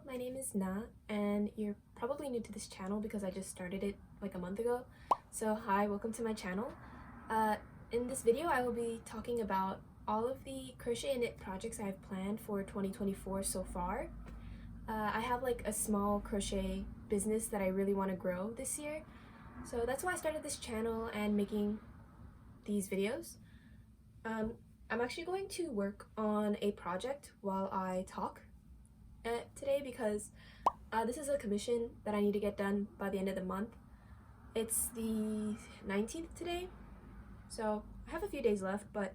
my name is Na, and you're probably new to this channel because I just started it like a month ago. So hi, welcome to my channel. In this video I will be talking about all of the crochet and knit projects I have planned for 2024 so far. I have like a small crochet business that I really want to grow this year. So that's why I started this channel and making these videos. I'm actually going to work on a project while I talk today because this is a commission that I need to get done by the end of the month. It's the 19th today, so I have a few days left, but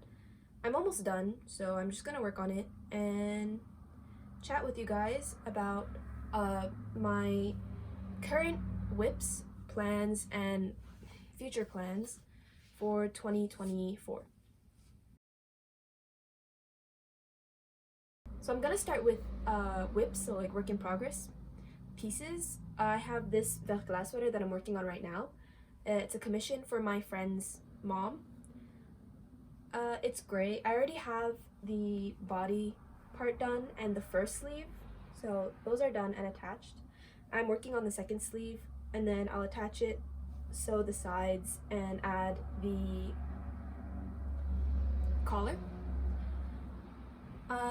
I'm almost done, so I'm just gonna work on it and chat with you guys about my current whips, plans, and future plans for 2024. So I'm gonna start with whips, so like work in progress pieces. I have this verglas sweater that I'm working on right now. It's a commission for my friend's mom. It's great. I already have the body part done and the first sleeve, so those are done and attached. I'm working on the second sleeve, and then I'll attach it, sew the sides, and add the collar.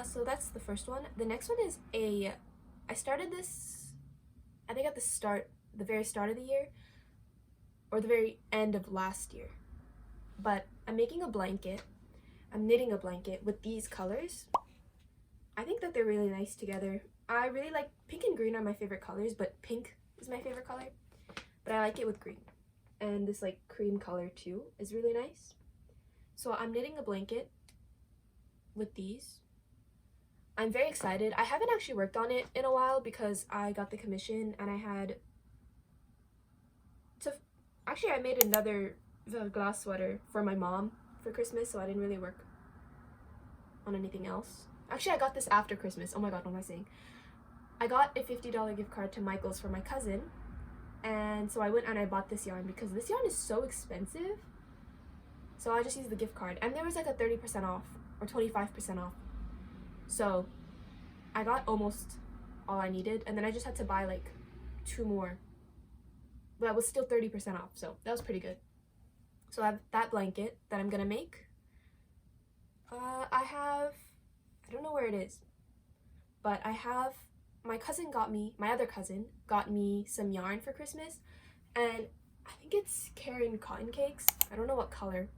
So that's the first one. The next one is I started this, I think at the very start of the year, or the very end of last year. But I'm making a blanket. I'm knitting a blanket with these colors. I think that they're really nice together. I really like pink and green are my favorite colors, but pink is my favorite color. But I like it with green. And this like cream color too is really nice. So I'm knitting a blanket with these. I'm very excited. I haven't actually worked on it in a while because I got the commission and I had to... Actually, I made another glass sweater for my mom for Christmas, so I didn't really work on anything else. Actually, I got this after Christmas. Oh my god, what am I saying? I got a $50 gift card to Michael's for my cousin, and so I went and I bought this yarn because this yarn is so expensive. So I just used the gift card, and there was like a 30% off or 25% off. So I got almost all I needed, and then I just had to buy like 2 more, but it was still 30% off, so that was pretty good. So I have that blanket that I'm gonna make. I don't know where it is, but my other cousin got me some yarn for Christmas, and I think it's Karen cotton cakes. I don't know what color,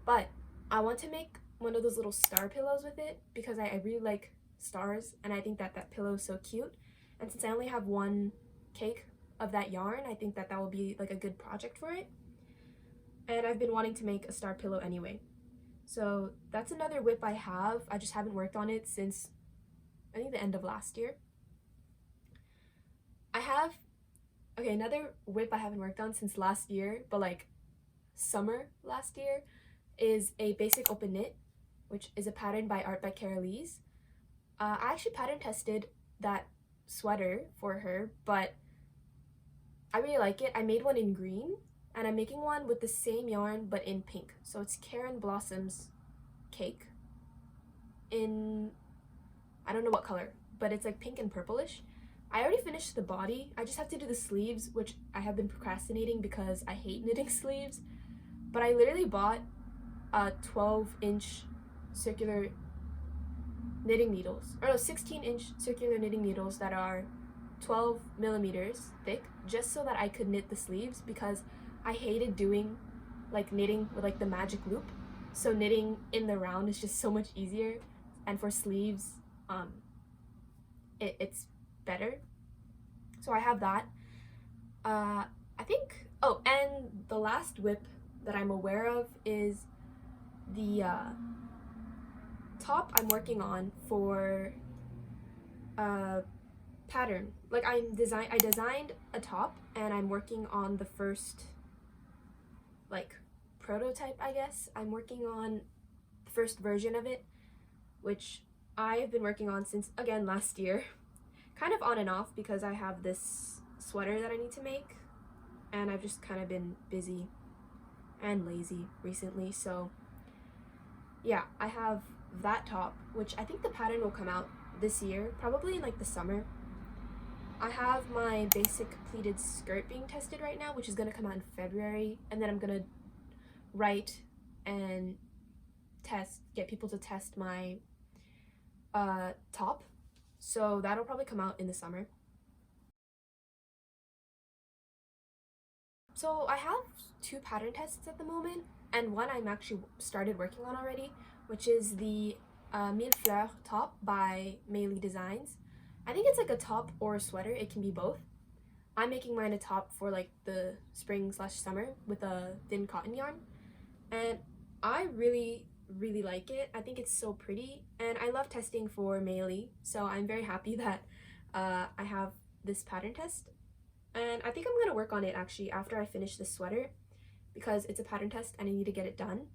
but I want to make one of those little star pillows with it because I really like stars, and I think that that pillow is so cute. And since I only have one cake of that yarn, I think that that will be like a good project for it. And I've been wanting to make a star pillow anyway. So that's another whip I have. I just haven't worked on it since I think the end of last year. Another whip I haven't worked on since last year, but like summer last year, is a basic open knit, which is a pattern by Art by Carolise. I actually pattern tested that sweater for her, but I really like it. I made one in green, and I'm making one with the same yarn but in pink. So it's Karen Blossom's cake in, I don't know what color, but it's like pink and purplish. I already finished the body. I just have to do the sleeves, which I have been procrastinating because I hate knitting sleeves. But I literally bought 12-inch circular knitting needles, or no, 16-inch circular knitting needles that are 12 millimeters thick, just so that I could knit the sleeves, because I hated doing like knitting with like the magic loop. So knitting in the round is just so much easier, and for sleeves it's better. So I have that. I think, oh, and the last whip that I'm aware of is the top I'm working on for pattern. Like I designed a top, and I'm working on the first like prototype, I guess. I'm working on the first version of it, which I've been working on since, again, last year. Kind of on and off because I have this sweater that I need to make, and I've just kind of been busy and lazy recently. So yeah, I have that top, which I think the pattern will come out this year, probably in like the summer. I have my basic pleated skirt being tested right now, which is going to come out in February, and then I'm going to write and get people to test my top, so that'll probably come out in the summer. So I have 2 pattern tests at the moment, and one I'm actually started working on already, which is the Mille Fleurs top by Meili Designs. I think it's like a top or a sweater, it can be both. I'm making mine a top for like the spring/summer with a thin cotton yarn, and I really like it. I think it's so pretty, and I love testing for Meili, so I'm very happy that I have this pattern test. And I think I'm gonna work on it actually after I finish this sweater, because it's a pattern test and I need to get it done.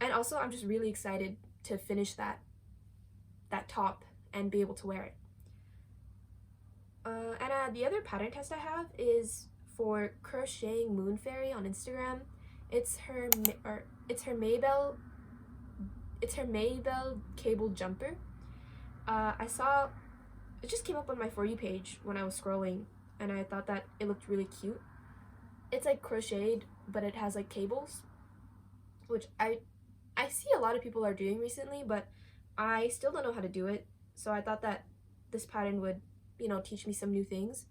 And also I'm just really excited to finish that top and be able to wear it. The other pattern test I have is for Crocheting Moon Fairy on Instagram. It's her Maybell cable jumper. I saw it just came up on my For You page when I was scrolling, and I thought that it looked really cute. It's like crocheted, but it has like cables, which I see a lot of people are doing recently, but I still don't know how to do it. So I thought that this pattern would, you know, teach me some new things.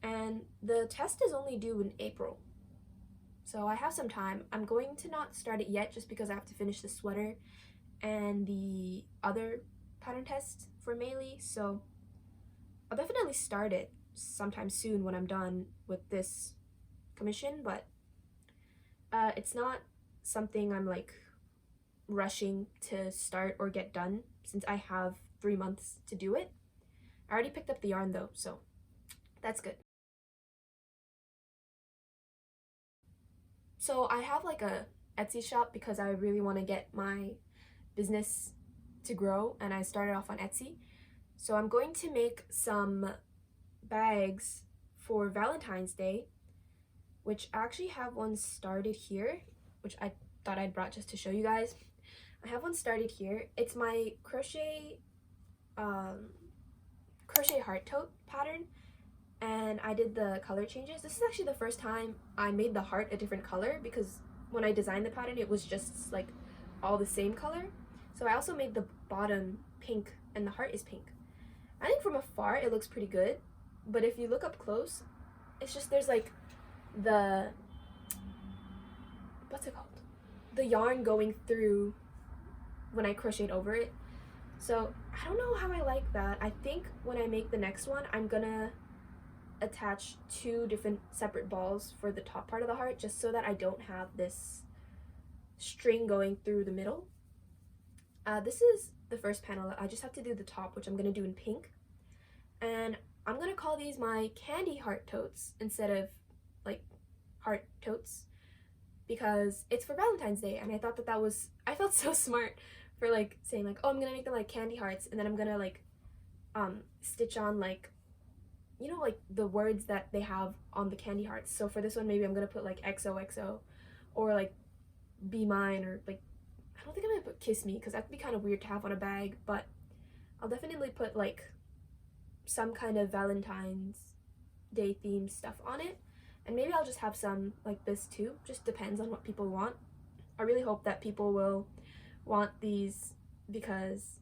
And the test is only due in April, so I have some time. I'm going to not start it yet just because I have to finish the sweater and the other pattern test for Meili, so I'll definitely start it sometime soon when I'm done with this commission, but it's not something I'm like rushing to start or get done since I have 3 months to do it. I already picked up the yarn though, so that's good. So I have like a Etsy shop because I really want to get my business to grow, and I started off on Etsy. So I'm going to make some bags for Valentine's Day, which I actually have one started here, which I thought I'd brought just to show you guys. I have one started here. It's my Crochet Heart Tote pattern, and I did the color changes. This is actually the first time I made the heart a different color, because when I designed the pattern it was just like all the same color. So I also made the bottom pink and the heart is pink. I think from afar it looks pretty good, but if you look up close, it's just there's like the, what's it called? The yarn going through when I crocheted over it. So I don't know how I like that. I think when I make the next one, I'm gonna attach 2 different separate balls for the top part of the heart, just so that I don't have this string going through the middle. This is the first panel. I just have to do the top, which I'm gonna do in pink, and I'm gonna call these my Candy Heart Totes instead of like heart totes, because it's for Valentine's Day, and I thought that I felt so smart for like saying like, oh, I'm gonna make them like candy hearts, and then I'm gonna like stitch on like, you know, like the words that they have on the candy hearts. So for this one, maybe I'm gonna put like XOXO, or like Be Mine, or like, I don't think I'm gonna put Kiss Me because that'd be kind of weird to have on a bag, but I'll definitely put like some kind of Valentine's Day themed stuff on it. And maybe I'll just have some like this too, just depends on what people want. I really hope that people will want these, because,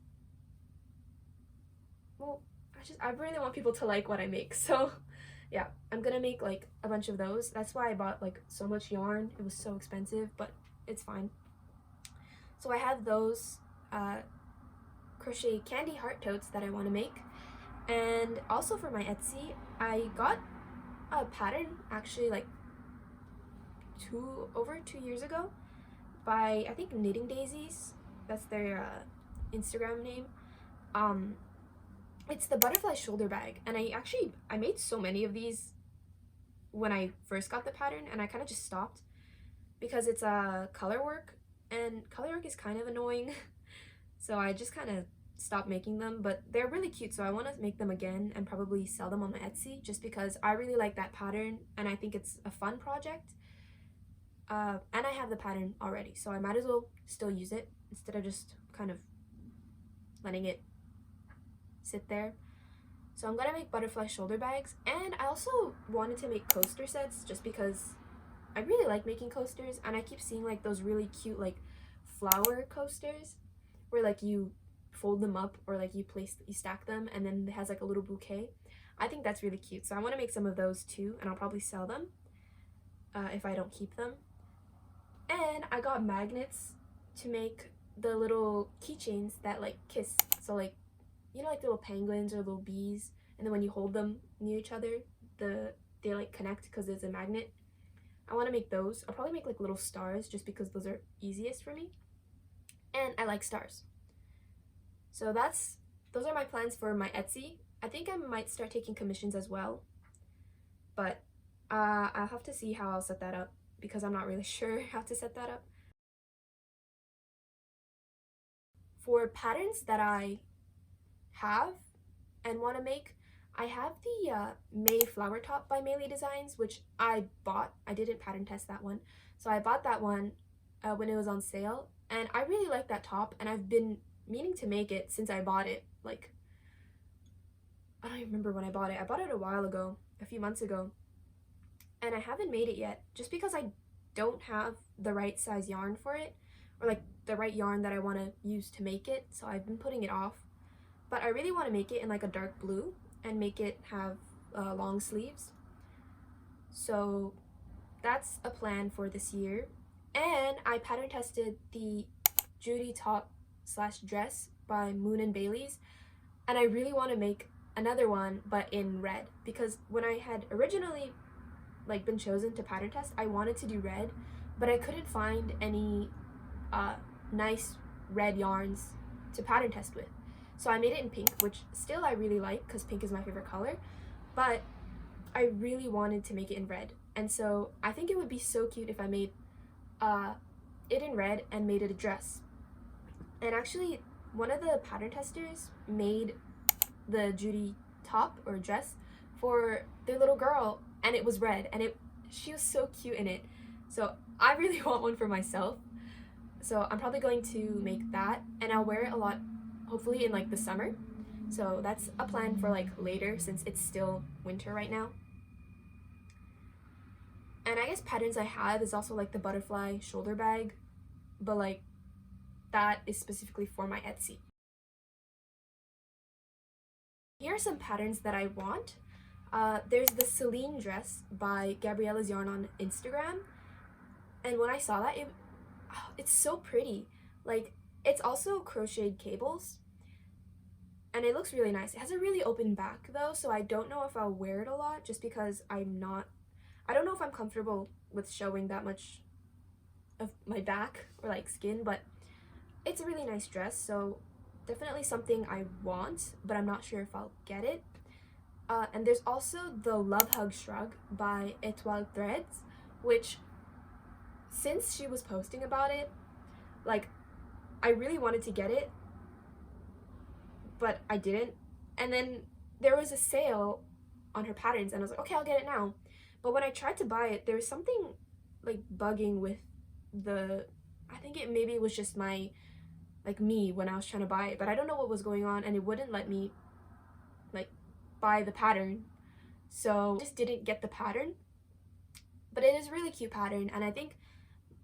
well, I really want people to like what I make. So yeah, I'm gonna make like a bunch of those. That's why I bought like so much yarn. It was so expensive, but it's fine. So I have those Crochet Candy Heart Totes that I want to make. And also for my Etsy, I got a pattern actually like over 2 years ago by, I think, Knitting Daisies. That's their Instagram name. It's the butterfly shoulder bag, and I made so many of these when I first got the pattern, and I kind of just stopped because it's color work, and color work is kind of annoying. So I just kind of stopped making them, but they're really cute, so I want to make them again and probably sell them on my Etsy, just because I really like that pattern and I think it's a fun project. And I have the pattern already, so I might as well still use it instead of just kind of letting it sit there. So I'm gonna make butterfly shoulder bags, and I also wanted to make coaster sets just because I really like making coasters, and I keep seeing like those really cute like flower coasters where like you fold them up or like you stack them and then it has like a little bouquet. I think that's really cute, so I want to make some of those too, and I'll probably sell them if I don't keep them. And I got magnets to make the little keychains that like kiss, so like, you know, like little penguins or little bees, and then when you hold them near each other, they like connect because there's a magnet. I want to make those. I'll probably make like little stars just because those are easiest for me, and I like stars. So those are my plans for my Etsy. I think I might start taking commissions as well, but I'll have to see how I'll set that up because I'm not really sure how to set that up. For patterns that I have and want to make, I have the May flower top by Melee Designs, which I bought. I didn't pattern test that one, so I bought that one when it was on sale, and I really like that top, and I've been meaning to make it since I bought it. Like, I don't even remember when I bought it. I bought it a while ago, a few months ago, and I haven't made it yet just because I don't have the right size yarn for it, or like the right yarn that I want to use to make it, so I've been putting it off. But I really want to make it in like a dark blue and make it have long sleeves. So that's a plan for this year. And I pattern tested the Judy top / dress by Moon and Bailey's, and I really want to make another one but in red, because when I had originally like been chosen to pattern test, I wanted to do red, but I couldn't find any nice red yarns to pattern test with. So I made it in pink, which still I really like because pink is my favorite color, but I really wanted to make it in red. And so I think it would be so cute if I made it in red and made it a dress. And actually, one of the pattern testers made the Judy top or dress for their little girl, and it was red, and she was so cute in it. So I really want one for myself. So I'm probably going to make that, and I'll wear it a lot, hopefully in like the summer. So that's a plan for like later, since it's still winter right now. And I guess patterns I have is also like the butterfly shoulder bag, but like that is specifically for my Etsy. Here are some patterns that I want. There's the Celine dress by Gabriella's Yarn on Instagram, and when I saw that, it's so pretty. Like, it's also crocheted cables, and it looks really nice. It has a really open back though, so I don't know if I'll wear it a lot just because I don't know if I'm comfortable with showing that much of my back or like skin, but it's a really nice dress, so definitely something I want, but I'm not sure if I'll get it. And there's also the Love Hug Shrug by Etoile Threads, which, since she was posting about it, like, I really wanted to get it, but I didn't. And then there was a sale on her patterns, and I was like, okay, I'll get it now. But when I tried to buy it, there was something like bugging with I think it maybe was just me when I was trying to buy it, but I don't know what was going on, and it wouldn't let me like buy the pattern, so I just didn't get the pattern. But it is a really cute pattern, and I think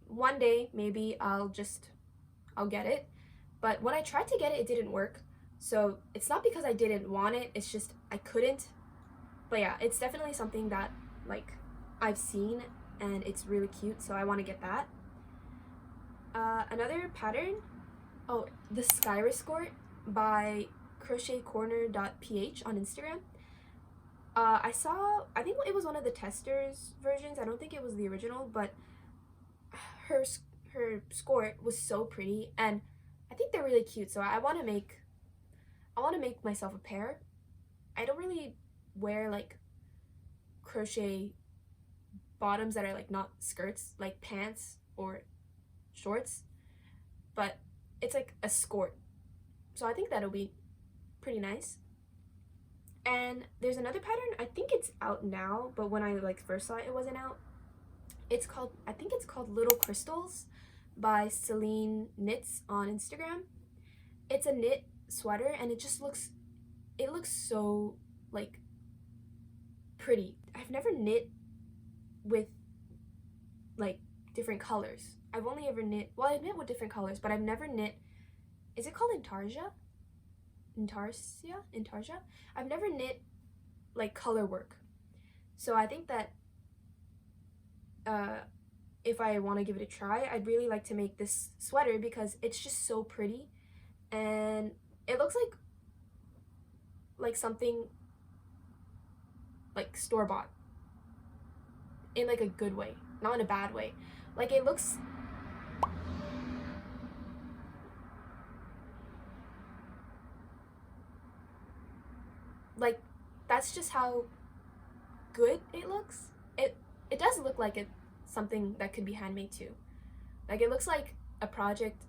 one day maybe I'll get it. But when I tried to get it, it didn't work, so it's not because I didn't want it, it's just I couldn't. But yeah, it's definitely something that like I've seen and it's really cute, so I want to get that. Another pattern, the Skyra Skirt by crochetcorner.ph on Instagram. I think it was one of the testers versions. I don't think it was the original, but her skirt was so pretty, and I think they're really cute. So I want to make myself a pair. I don't really wear like crochet bottoms that are like not skirts, like pants or shorts, but it's like a skirt, so I think that'll be pretty nice. And there's another pattern, I think it's out now, but when I like first saw it, it wasn't out. I think it's called Little Crystals by Celine Knits on Instagram. It's a knit sweater, and it looks so like pretty. I've never knit with like different colors. I've only ever knit, well, I knit with different colors, but I've never knit, is it called intarsia? Intarsia? I've never knit like color work. So I think that if I want to give it a try, I'd really like to make this sweater because it's just so pretty and it looks like something like store-bought in like a good way, not in a bad way. Like it looks like that's just how good it looks. It does look like it's something that could be handmade too. Like it looks like a project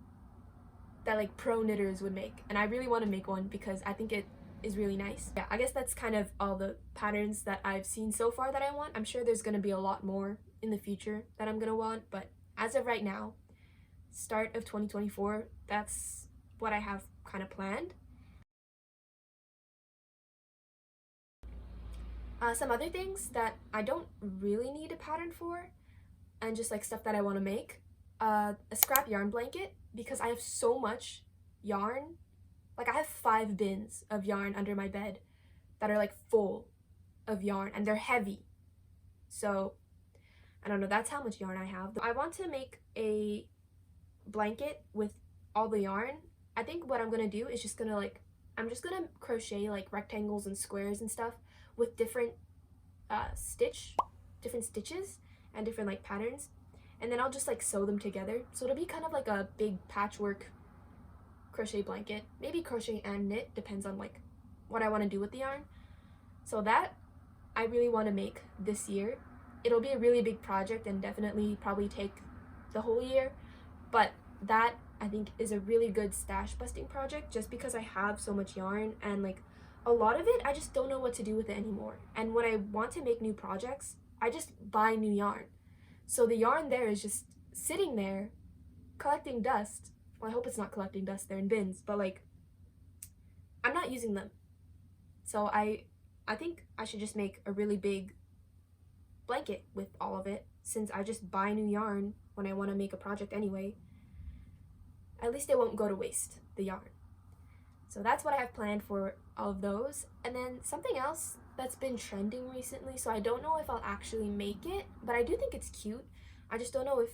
that like pro knitters would make, and I really want to make one because I think it is really nice. Yeah, I guess that's kind of all the patterns that I've seen so far that I want. I'm sure there's gonna be a lot more in the future that I'm gonna want, but as of right now, start of 2024, that's what I have kind of planned. Some other things that I don't really need a pattern for, and just like stuff that I want to make. A scrap yarn blanket, because I have so much yarn. Like I have 5 bins of yarn under my bed that are like full of yarn and they're heavy. So I don't know, that's how much yarn I have. I want to make a blanket with all the yarn. I think what I'm gonna do is I'm just gonna crochet like rectangles and squares and stuff with different stitches and different like patterns, and then I'll just like sew them together, so it'll be kind of like a big patchwork crochet blanket, maybe crochet and knit, depends on like what I want to do with the yarn. So that I really want to make this year. It'll be a really big project and definitely probably take the whole year, but that I think is a really good stash busting project just because I have so much yarn, and like a lot of it I just don't know what to do with it anymore. And when I want to make new projects, I just buy new yarn. So the yarn there is just sitting there collecting dust. Well, I hope it's not collecting dust, they're in bins, but like I'm not using them. So I think I should just make a really big blanket with all of it, since I just buy new yarn when I want to make a project anyway. At least it won't go to waste, the yarn. So that's what I have planned for all of those. And then something else that's been trending recently, so I don't know if I'll actually make it, but I do think it's cute. I just don't know if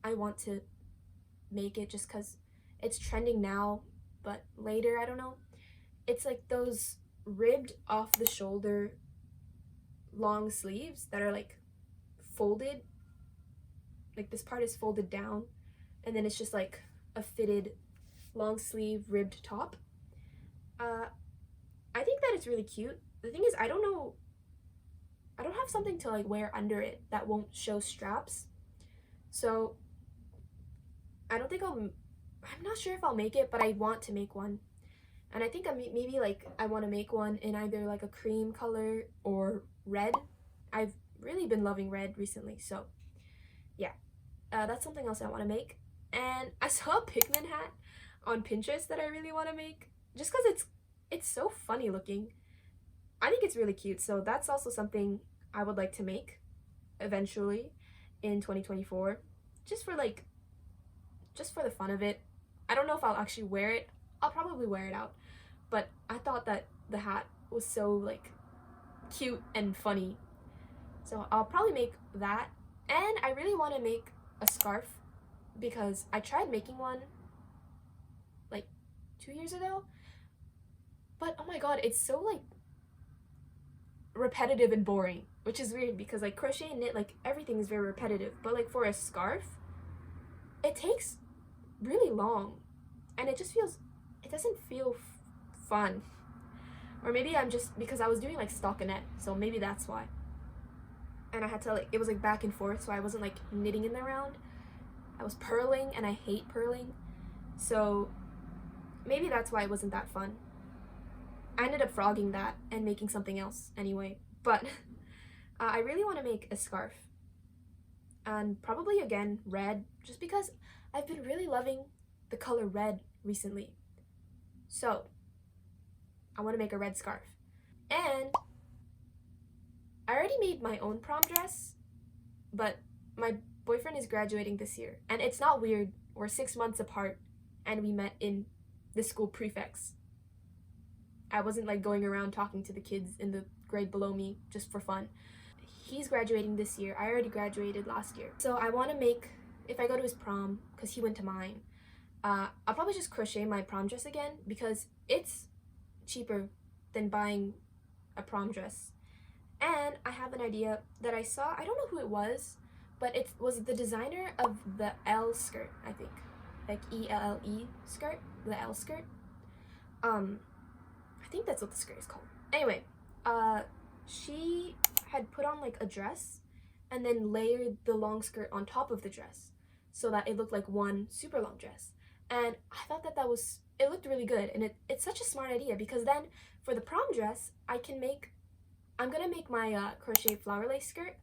I want to make it just because it's trending now, but later, I don't know. It's like those ribbed off the shoulder long sleeves that are like folded, like this part is folded down and then it's just like a fitted long sleeve ribbed top. I think that it's really cute. The thing is, I don't have something to like wear under it that won't show straps, so I don't think I'm not sure if I'll make it, but I want to make one. And I think maybe like I want to make one in either like a cream color or red. I've really been loving red recently, so yeah, that's something else I want to make. And I saw a pigment hat on Pinterest that I really want to make, just because it's so funny looking. I think it's really cute, so that's also something I would like to make eventually in 2024, just for the fun of it. I don't know if I'll actually wear it. I'll probably wear it out, but I thought that the hat was so like cute and funny, so I'll probably make that. And I really want to make a scarf because I tried making one like 2 years ago, but oh my god, it's so like repetitive and boring, which is weird because like crochet and knit, like everything is very repetitive, but like for a scarf it takes really long and it doesn't feel fun. Or maybe I'm just, because I was doing like stockinette, so maybe that's why. And I had to like, it was like back and forth, so I wasn't like knitting in the round. I was purling and I hate purling, so maybe that's why it wasn't that fun. I ended up frogging that and making something else anyway, but I really want to make a scarf, and probably again red, just because I've been really loving the color red recently. So I want to make a red scarf. And I already made my own prom dress, but my boyfriend is graduating this year. And it's not weird. We're 6 months apart and we met in the school prefects. I wasn't like going around talking to the kids in the grade below me just for fun. He's graduating this year. I already graduated last year. So I want to make, if I go to his prom, because he went to mine, I'll probably just crochet my prom dress again because it's cheaper than buying a prom dress. And I have an idea that I saw. I don't know who it was, but it was the designer of the L skirt, I think. Like E-L-L-E skirt, the L skirt. I think that's what the skirt is called. Anyway, she had put on like a dress and then layered the long skirt on top of the dress so that it looked like one super long dress. And I thought that it looked really good, and it's such a smart idea because then for the prom dress, I'm gonna make my crochet flower lace skirt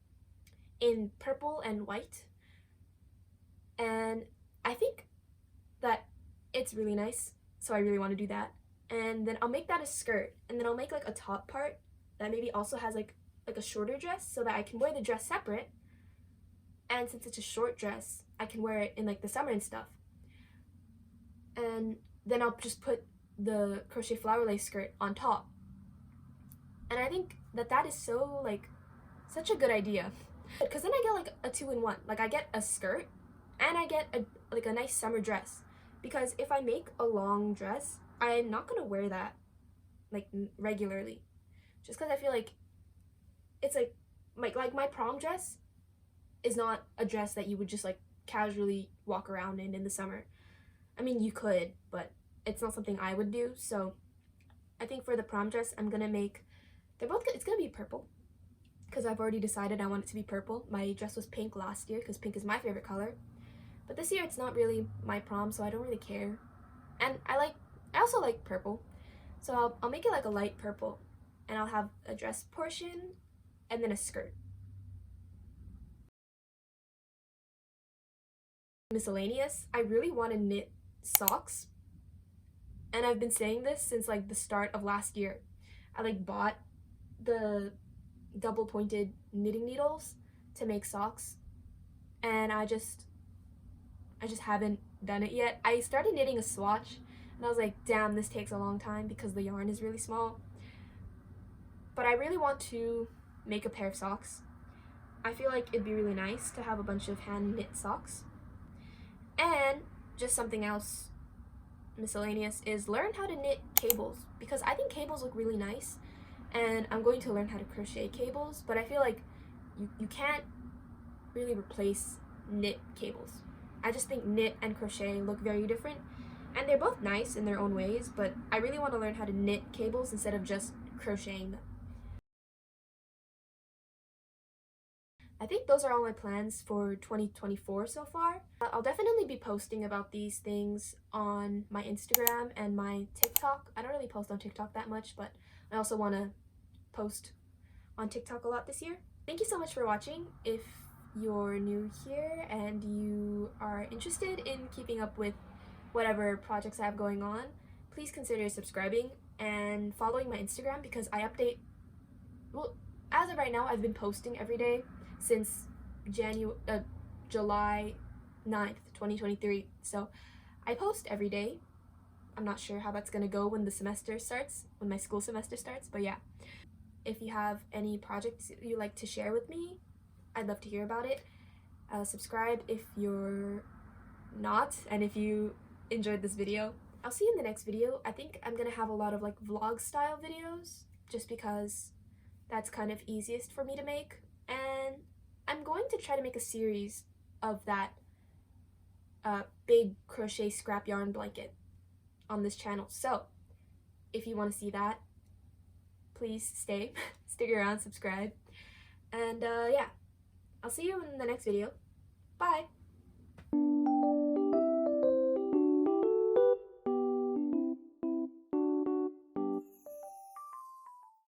in purple and white, and I think that it's really nice, so I really want to do that. And then I'll make that a skirt, and then I'll make like a top part that maybe also has like a shorter dress so that I can wear the dress separate, and since it's a short dress, I can wear it in like the summer and stuff. And then I'll just put the crochet flower lace skirt on top. And I think that is so like such a good idea because then I get like a 2-in-1. Like I get a skirt and I get a nice summer dress, because if I make a long dress, I'm not gonna wear that like regularly, just because I feel like it's like my prom dress is not a dress that you would just like casually walk around in the summer. I mean, you could, but it's not something I would do. So I think for the prom dress, I'm gonna make, it's gonna be purple because I've already decided I want it to be purple. My dress was pink last year because pink is my favorite color, but this year it's not really my prom, so I don't really care. And I also like purple, so I'll make it like a light purple, and I'll have a dress portion and then a skirt. Miscellaneous, I really want to knit socks, and I've been saying this since like the start of last year. I like bought the double pointed knitting needles to make socks, and I just haven't done it yet. I started knitting a swatch and I was like, damn, this takes a long time because the yarn is really small. But I really want to make a pair of socks. I feel like it'd be really nice to have a bunch of hand knit socks. And just something else miscellaneous is learn how to knit cables, because I think cables look really nice, and I'm going to learn how to crochet cables, but I feel like you can't really replace knit cables. I just think knit and crochet look very different, and they're both nice in their own ways, but I really want to learn how to knit cables instead of just crocheting them. I think those are all my plans for 2024 so far. I'll definitely be posting about these things on my Instagram and my TikTok. I don't really post on TikTok that much, but I also want to post on TikTok a lot this year. Thank you so much for watching. If you're new here and you are interested in keeping up with whatever projects I have going on, please consider subscribing and following my Instagram, because I update, well, as of right now, I've been posting every day since July 9th, 2023. So I post every day. I'm not sure how that's gonna go when the semester starts, when my school semester starts, but yeah. If you have any projects you'd like to share with me, I'd love to hear about it. Subscribe if you're not, and if you enjoyed this video. I'll see you in the next video. I think I'm gonna have a lot of like vlog style videos, just because that's kind of easiest for me to make, and I'm going to try to make a series of that big crochet scrap yarn blanket on this channel. So if you want to see that, please stick around, subscribe, and yeah, I'll see you in the next video. Bye!